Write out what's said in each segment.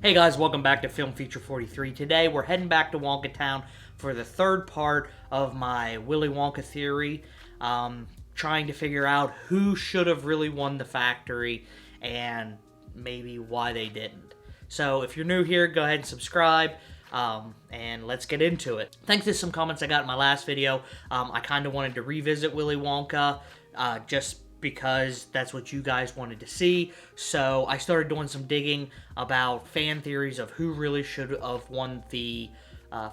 Hey guys, welcome back to Film Feature 43. Today we're heading back to Wonka Town for the third part of my Willy Wonka theory. Trying to figure out who should have really won the factory and maybe why they didn't. So if you're new here, go ahead and subscribe. And let's get into it. Thanks to some comments I got in my last video, I kind of wanted to revisit Willy Wonka just because that's what you guys wanted to see. So I started doing some digging about fan theories of who really should have won the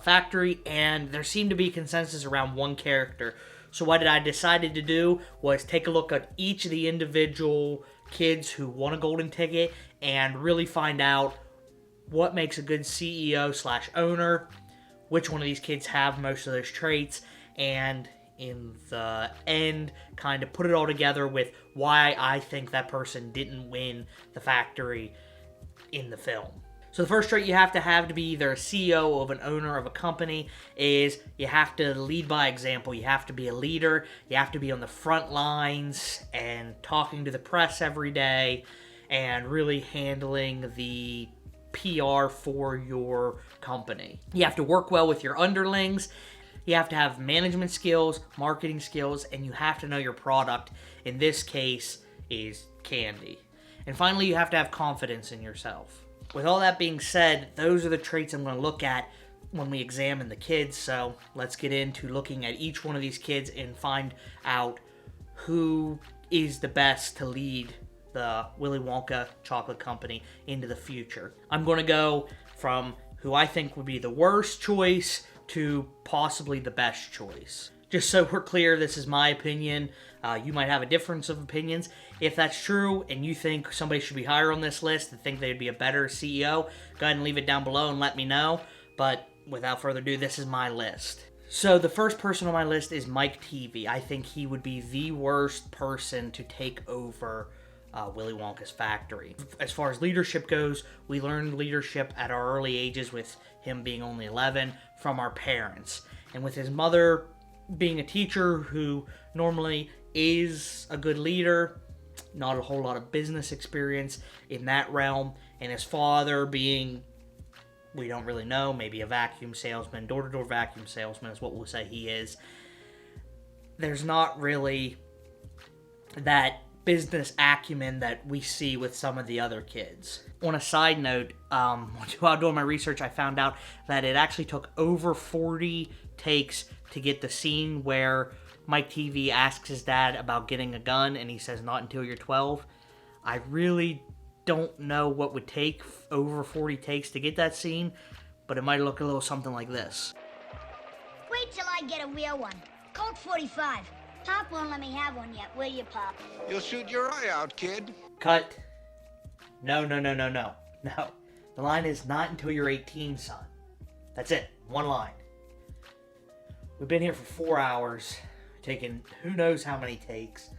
factory, and there seemed to be consensus around one character. So what I decided to do was take a look at each of the individual kids who won a golden ticket and really find out what makes a good CEO / owner, which one of these kids have most of those traits, and in the end, kind of put it all together with why I think that person didn't win the factory in the film. So the first trait you have to be either a CEO of an owner of a company is you have to lead by example. You have to be a leader. You have to be on the front lines and talking to the press every day and really handling the PR for your company. You have to work well with your underlings. You have to have management skills, marketing skills, and you have to know your product. In this case, is candy. And finally, you have to have confidence in yourself. With all that being said, those are the traits I'm going to look at when we examine the kids. So let's get into looking at each one of these kids and find out who is the best to lead the Willy Wonka Chocolate Company into the future. I'm going to go from who I think would be the worst choice to possibly the best choice. Just so we're clear, this is my opinion. You might have a difference of opinions. If that's true and you think somebody should be higher on this list and think they'd be a better CEO, go ahead and leave it down below and let me know. But without further ado, this is my list. So the first person on my list is Mike Teavee. I think he would be the worst person to take over Willy Wonka's factory. As far as leadership goes, we learned leadership at our early ages, with him being only 11, from our parents. And with his mother being a teacher who normally is a good leader, not a whole lot of business experience in that realm, and his father being, we don't really know, maybe a vacuum salesman, door-to-door vacuum salesman is what we'll say he is. There's not really that business acumen that we see with some of the other kids. On a side note, while doing my research, I found out that it actually took over 40 takes to get the scene where Mike Teavee asks his dad about getting a gun, and he says, "Not until you're 12." I really don't know what would take over 40 takes to get that scene, but it might look a little something like this. Wait till I get a real one. Colt 45. Pop won't let me have one yet, will you, Pop? You'll shoot your eye out, kid. Cut. No. No. The line is not until you're 18, son. That's it. One line. We've been here for 4 hours, taking who knows how many takes.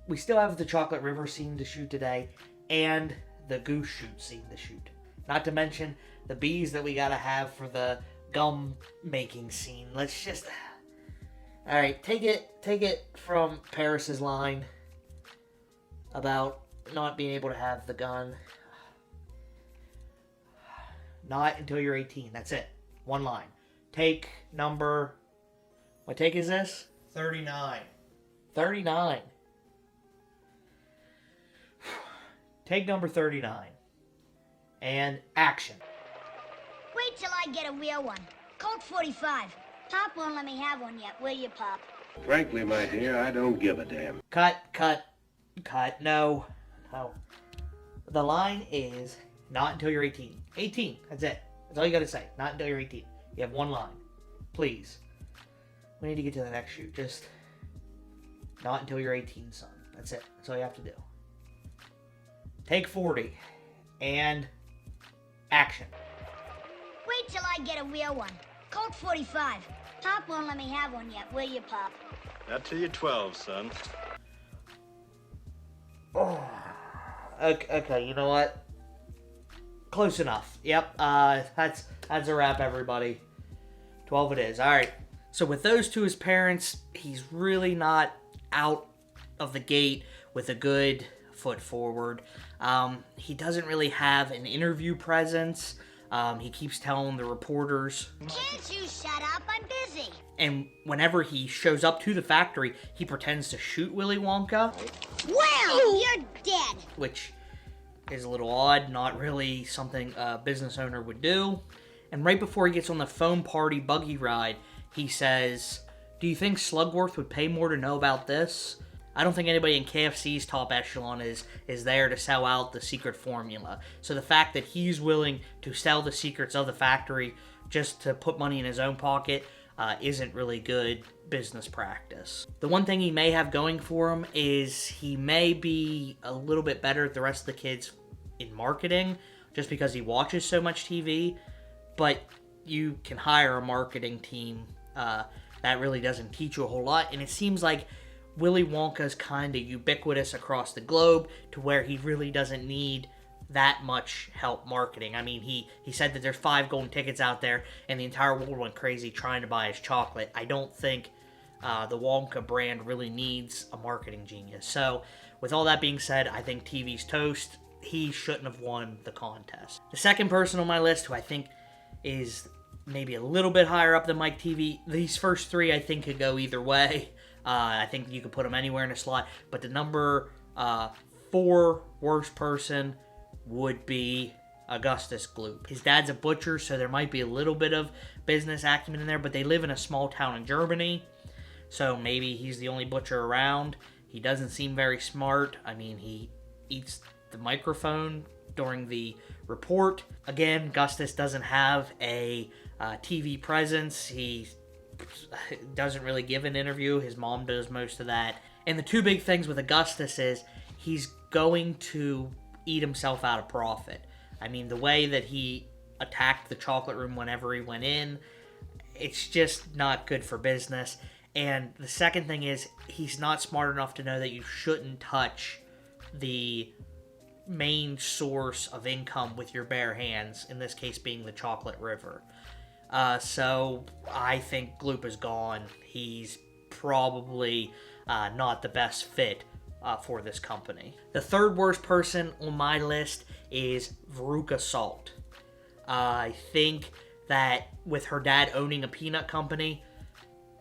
We still have the Chocolate River scene to shoot today, and the goose shoot scene to shoot. Not to mention the bees that we gotta have for the gum making scene. Let's just... Alright, take it from Paris's line about not being able to have the gun. Not until you're 18. That's it. One line. Take number... What take is this? 39. 39. Take number 39. And action. Wait till I get a real one. Colt 45. Pop won't let me have one yet, will you, Pop? Frankly, my dear, I don't give a damn. Cut. No. The line is not until you're 18. 18. That's it. That's all you gotta say. Not until you're 18. You have one line. Please. We need to get to the next shoot. Just not until you're 18, son. That's it. That's all you have to do. Take 40. And action. Wait till I get a real one. Colt 45. Pop won't let me have one yet, will you, Pop? Not till you're 12, son. Oh. Okay, you know what? Close enough. Yep, that's a wrap, everybody. 12 it is. Alright. So with those two as parents, he's really not out of the gate with a good foot forward. He doesn't really have an interview presence. He keeps telling the reporters, Can't you shut up? I'm busy. and whenever he shows up to the factory, he pretends to shoot Willy Wonka, Well, you're dead. which is a little odd, not really something a business owner would do. And right before he gets on the foam party buggy ride, he says, "Do you think Slugworth would pay more to know about this?" I don't think anybody in KFC's top echelon is there to sell out the secret formula. So the fact that he's willing to sell the secrets of the factory just to put money in his own pocket isn't really good business practice. The one thing he may have going for him is he may be a little bit better at the rest of the kids in marketing just because he watches so much TV, but you can hire a marketing team that really doesn't teach you a whole lot, and it seems like Willy Wonka's kind of ubiquitous across the globe to where he really doesn't need that much help marketing. I mean, he said that there's 5 golden tickets out there and the entire world went crazy trying to buy his chocolate. I don't think the Wonka brand really needs a marketing genius. So with all that being said, I think Teavee's toast. He shouldn't have won the contest. The second person on my list who I think is maybe a little bit higher up than Mike Teavee, these first 3 I think could go either way. I think you could put him anywhere in a slot, but the number 4 worst person would be Augustus Gloop. His dad's a butcher, so there might be a little bit of business acumen in there, but they live in a small town in Germany, so maybe he's the only butcher around. He doesn't seem very smart. I mean, he eats the microphone during the report. Again, Augustus doesn't have a TV presence. He doesn't really give an interview. His mom does most of that. And the 2 big things with Augustus is he's going to eat himself out of profit. I mean, the way that he attacked the chocolate room whenever he went in, it's just not good for business. And the second thing is he's not smart enough to know that you shouldn't touch the main source of income with your bare hands, in this case being the chocolate river. So I think Gloop is gone. He's probably not the best fit for this company. The third worst person on my list is Veruca Salt. I think that with her dad owning a peanut company,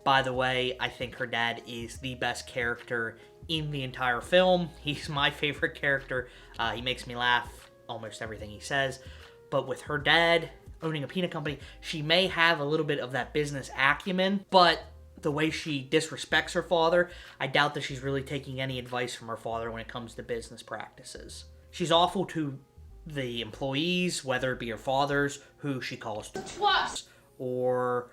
by the way, I think her dad is the best character in the entire film. He's my favorite character. He makes me laugh almost everything he says. But with her dad owning a peanut company, she may have a little bit of that business acumen, but the way she disrespects her father, I doubt that she's really taking any advice from her father when it comes to business practices. She's awful to the employees, whether it be her father's, who she calls twats, or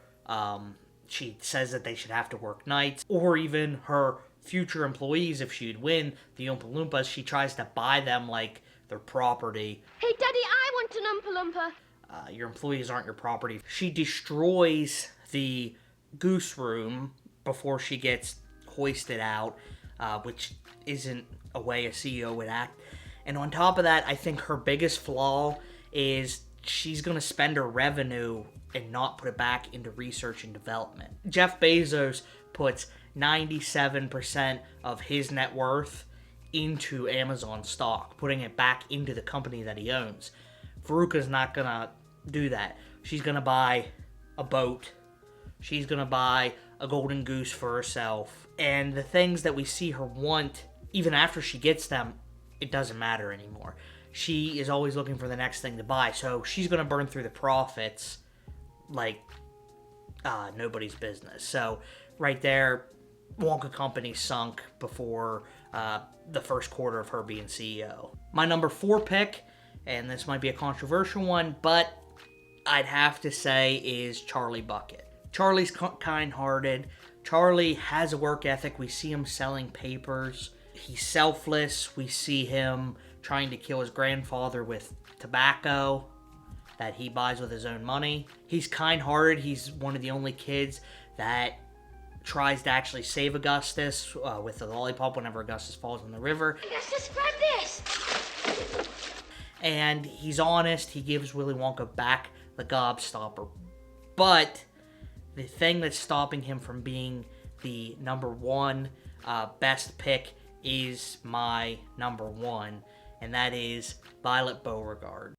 she says that they should have to work nights, or even her future employees. If she'd win the Oompa Loompas, she tries to buy them like their property. Hey, Daddy, I want an Oompa Loompa. Your employees aren't your property. She destroys the goose room before she gets hoisted out, which isn't a way a CEO would act. And on top of that, I think her biggest flaw is she's going to spend her revenue and not put it back into research and development. Jeff Bezos puts 97% of his net worth into Amazon stock, putting it back into the company that he owns. Veruca's not going to do that. She's going to buy a boat. She's going to buy a golden goose for herself. And the things that we see her want, even after she gets them, it doesn't matter anymore. She is always looking for the next thing to buy. So she's going to burn through the profits like nobody's business. So right there, Wonka Company sunk before the first quarter of her being CEO. My number 4 pick, and this might be a controversial one, but I'd have to say is Charlie Bucket. Charlie's kind-hearted. Charlie has a work ethic. We see him selling papers. He's selfless. We see him trying to kill his grandfather with tobacco that he buys with his own money. He's kind-hearted. He's one of the only kids that tries to actually save Augustus with the lollipop whenever Augustus falls in the river. Augustus, grab this! And he's honest. He gives Willy Wonka back the gobstopper. But the thing that's stopping him from being the number 1 best pick is my number one, and that is Violet Beauregard.